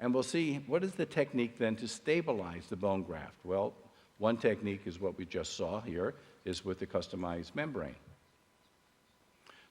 And we'll see what is the technique then to stabilize the bone graft. Well, one technique is what we just saw here, is with the customized membrane.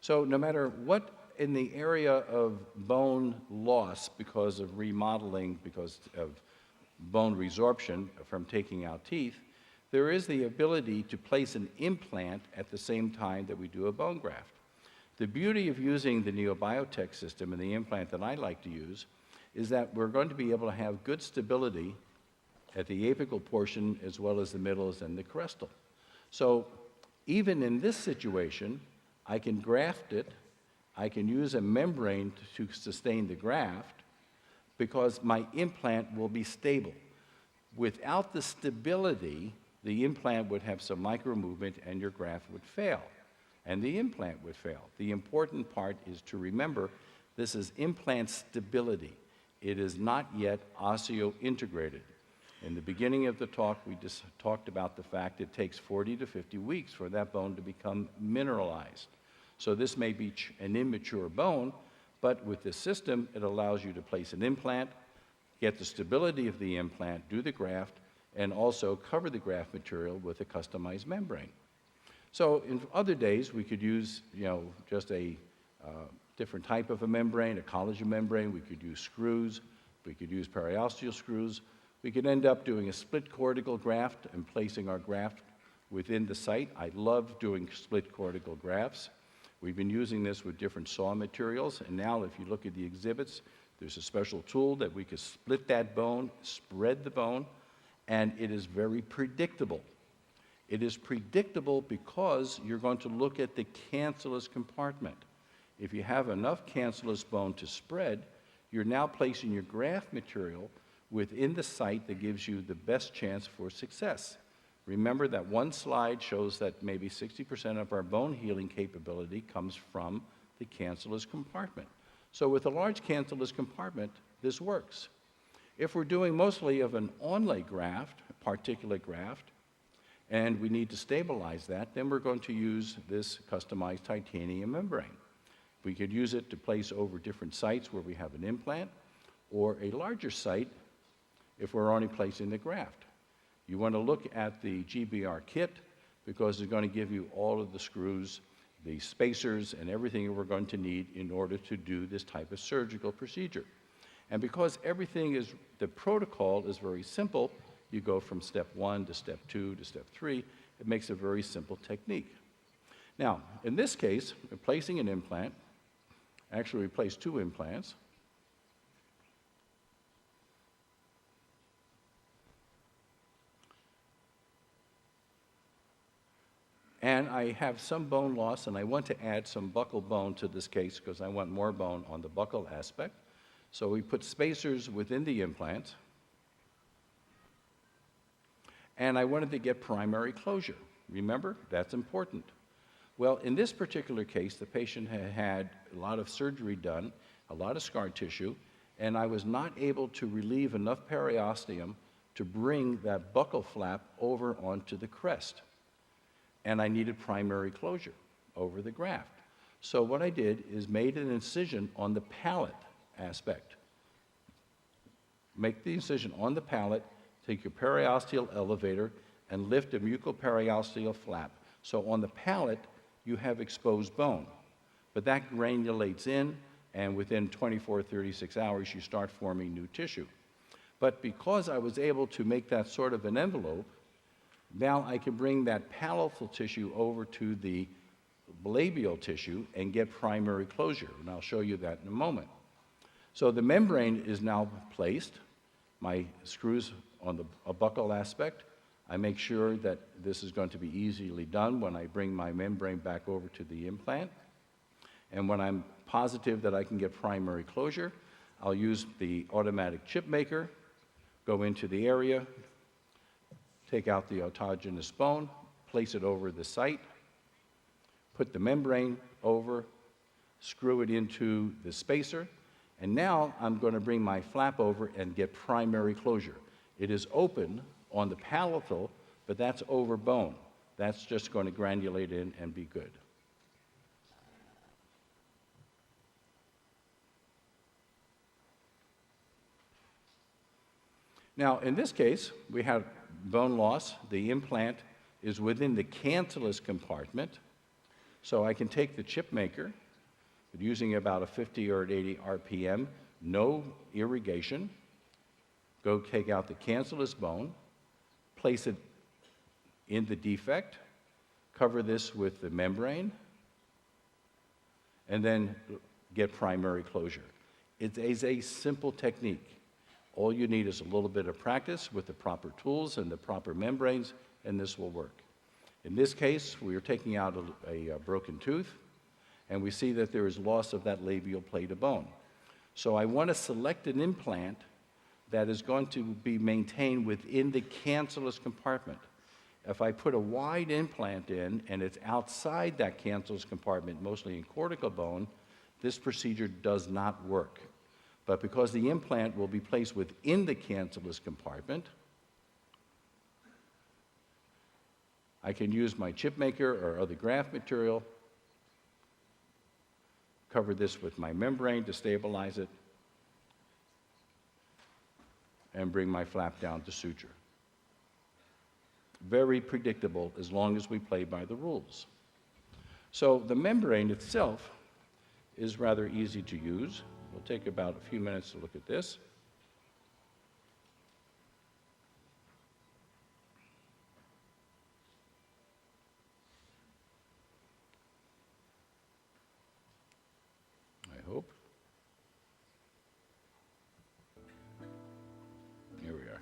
So no matter what in the area of bone loss because of remodeling, because of bone resorption from taking out teeth, there is the ability to place an implant at the same time that we do a bone graft. The beauty of using the NeoBiotech system and the implant that I like to use is that we're going to be able to have good stability at the apical portion as well as the middles and the crestal. So even in this situation, I can graft it, I can use a membrane to sustain the graft because my implant will be stable. Without the stability, the implant would have some micro movement and your graft would fail, and the implant would fail. The important part is to remember this is implant stability. It is not yet osseointegrated. In the beginning of the talk, we just talked about the fact it takes 40 to 50 weeks for that bone to become mineralized. So this may be an immature bone, but with this system, it allows you to place an implant, get the stability of the implant, do the graft, and also cover the graft material with a customized membrane. So in other days, we could use, just a different type of a membrane, a collagen membrane. We could use screws. We could use periosteal screws. We could end up doing a split cortical graft and placing our graft within the site. I love doing split cortical grafts. We've been using this with different saw materials, and now if you look at the exhibits, there's a special tool that we can split that bone, spread the bone, and it is very predictable. It is predictable because you're going to look at the cancellous compartment. If you have enough cancellous bone to spread, you're now placing your graft material within the site that gives you the best chance for success. Remember that one slide shows that maybe 60% of our bone healing capability comes from the cancellous compartment. So with a large cancellous compartment, this works. If we're doing mostly of an onlay graft, a particulate graft, and we need to stabilize that, then we're going to use this customized titanium membrane. We could use it to place over different sites where we have an implant, or a larger site if we're only placing the graft. You want to look at the GBR kit because it's going to give you all of the screws, the spacers, and everything we're going to need in order to do this type of surgical procedure. And because the protocol is very simple, you go from step 1 to step 2 to step 3. It makes a very simple technique. Now, in this case, we're placing an implant. Actually, we placed 2 implants. And I have some bone loss, and I want to add some buccal bone to this case because I want more bone on the buccal aspect. So we put spacers within the implant. And I wanted to get primary closure. Remember, that's important. Well, in this particular case, the patient had had a lot of surgery done, a lot of scar tissue, and I was not able to relieve enough periosteum to bring that buccal flap over onto the crest. And I needed primary closure over the graft. So what I did is made an incision on the palate aspect. Make the incision on the palate, take your periosteal elevator, and lift a mucoperiosteal flap. So on the palate, you have exposed bone. But that granulates in, and within 24, 36 hours, you start forming new tissue. But because I was able to make that sort of an envelope, now I can bring that palatal tissue over to the labial tissue and get primary closure, and I'll show you that in a moment. So the membrane is now placed, my screws on the buccal aspect. I make sure that this is going to be easily done when I bring my membrane back over to the implant. And when I'm positive that I can get primary closure, I'll use the automatic chip maker, go into the area, take out the autogenous bone, place it over the site, put the membrane over, screw it into the spacer, and now I'm going to bring my flap over and get primary closure. It is open on the palatal, but that's over bone. That's just going to granulate in and be good. Now, in this case, we have bone loss. The implant is within the cancellous compartment. So I can take the chip maker, using about a 50 or an 80 RPM, no irrigation, go take out the cancellous bone, place it in the defect, cover this with the membrane, and then get primary closure. It is a simple technique. All you need is a little bit of practice with the proper tools and the proper membranes, and this will work. In this case, we are taking out a broken tooth, and we see that there is loss of that labial plate of bone. So I want to select an implant that is going to be maintained within the cancellous compartment. If I put a wide implant in and it's outside that cancellous compartment, mostly in cortical bone, this procedure does not work. But because the implant will be placed within the cancellous compartment, I can use my chip maker or other graft material, cover this with my membrane to stabilize it, and bring my flap down to suture. Very predictable as long as we play by the rules. So the membrane itself is rather easy to use. We'll take about a few minutes to look at this. I hope. Here we are.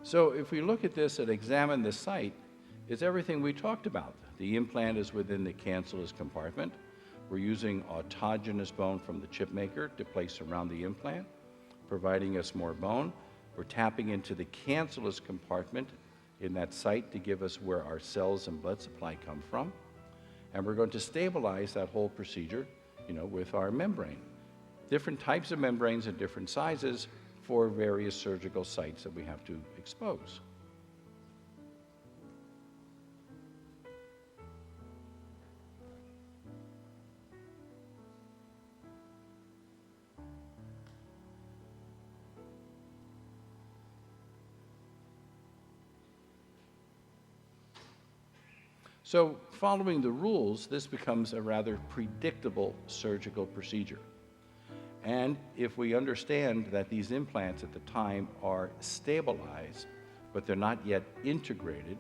So if we look at this and examine the site, it's everything we talked about. The implant is within the cancellous compartment. We're using autogenous bone from the chip maker to place around the implant, providing us more bone. We're tapping into the cancellous compartment in that site to give us where our cells and blood supply come from. And we're going to stabilize that whole procedure, with our membrane. Different types of membranes and different sizes for various surgical sites that we have to expose. So following the rules, this becomes a rather predictable surgical procedure. And if we understand that these implants at the time are stabilized, but they're not yet integrated,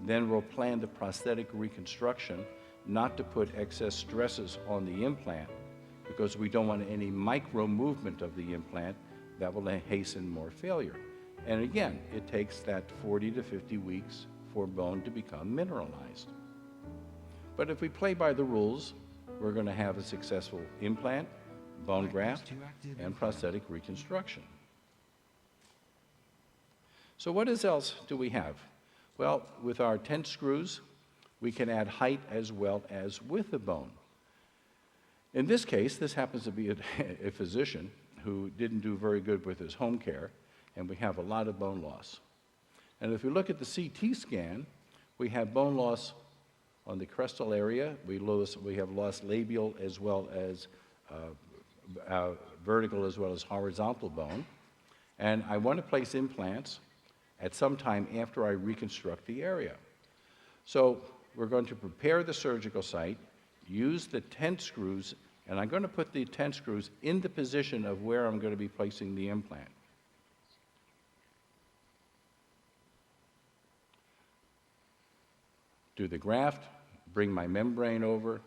then we'll plan the prosthetic reconstruction not to put excess stresses on the implant, because we don't want any micro movement of the implant that will hasten more failure. And again, it takes that 40 to 50 weeks for bone to become mineralized. But if we play by the rules, we're going to have a successful implant, bone graft, and prosthetic reconstruction. So what else do we have? Well, with our tent screws, we can add height as well as width of bone. In this case, this happens to be a physician who didn't do very good with his home care, and we have a lot of bone loss. And if we look at the CT scan, we have bone loss on the crestal area. We have lost labial as well as vertical as well as horizontal bone. And I want to place implants at some time after I reconstruct the area. So we're going to prepare the surgical site, use the tent screws, and I'm going to put the tent screws in the position of where I'm going to be placing the implant. Do the graft, bring my membrane over,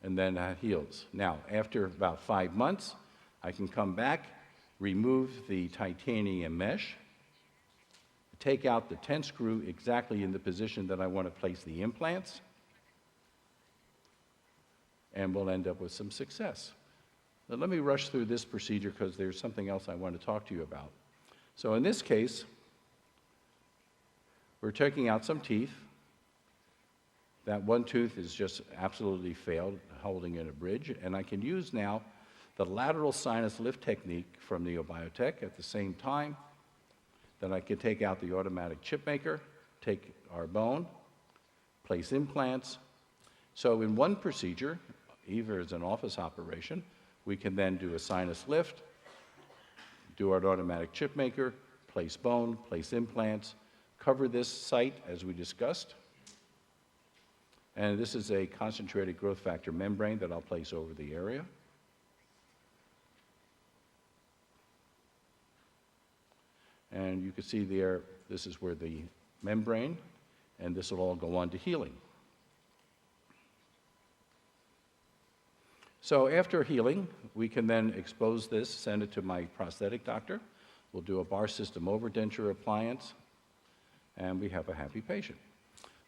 and then heals. Now, after about 5 months, I can come back, remove the titanium mesh, take out the tent screw exactly in the position that I want to place the implants, and we'll end up with some success. Now, let me rush through this procedure because there's something else I want to talk to you about. So in this case, we're taking out some teeth. That one tooth is just absolutely failed, holding in a bridge, and I can use now the lateral sinus lift technique from Neobiotech at the same time. Then I can take out the automatic chip maker, take our bone, place implants. So in one procedure, either as an office operation, we can then do a sinus lift, do our automatic chip maker, place bone, place implants, cover this site as we discussed. And this is a concentrated growth factor membrane that I'll place over the area. And you can see there, this is where the membrane, and this will all go on to healing. So after healing, we can then expose this, send it to my prosthetic doctor. We'll do a bar system overdenture appliance, and we have a happy patient.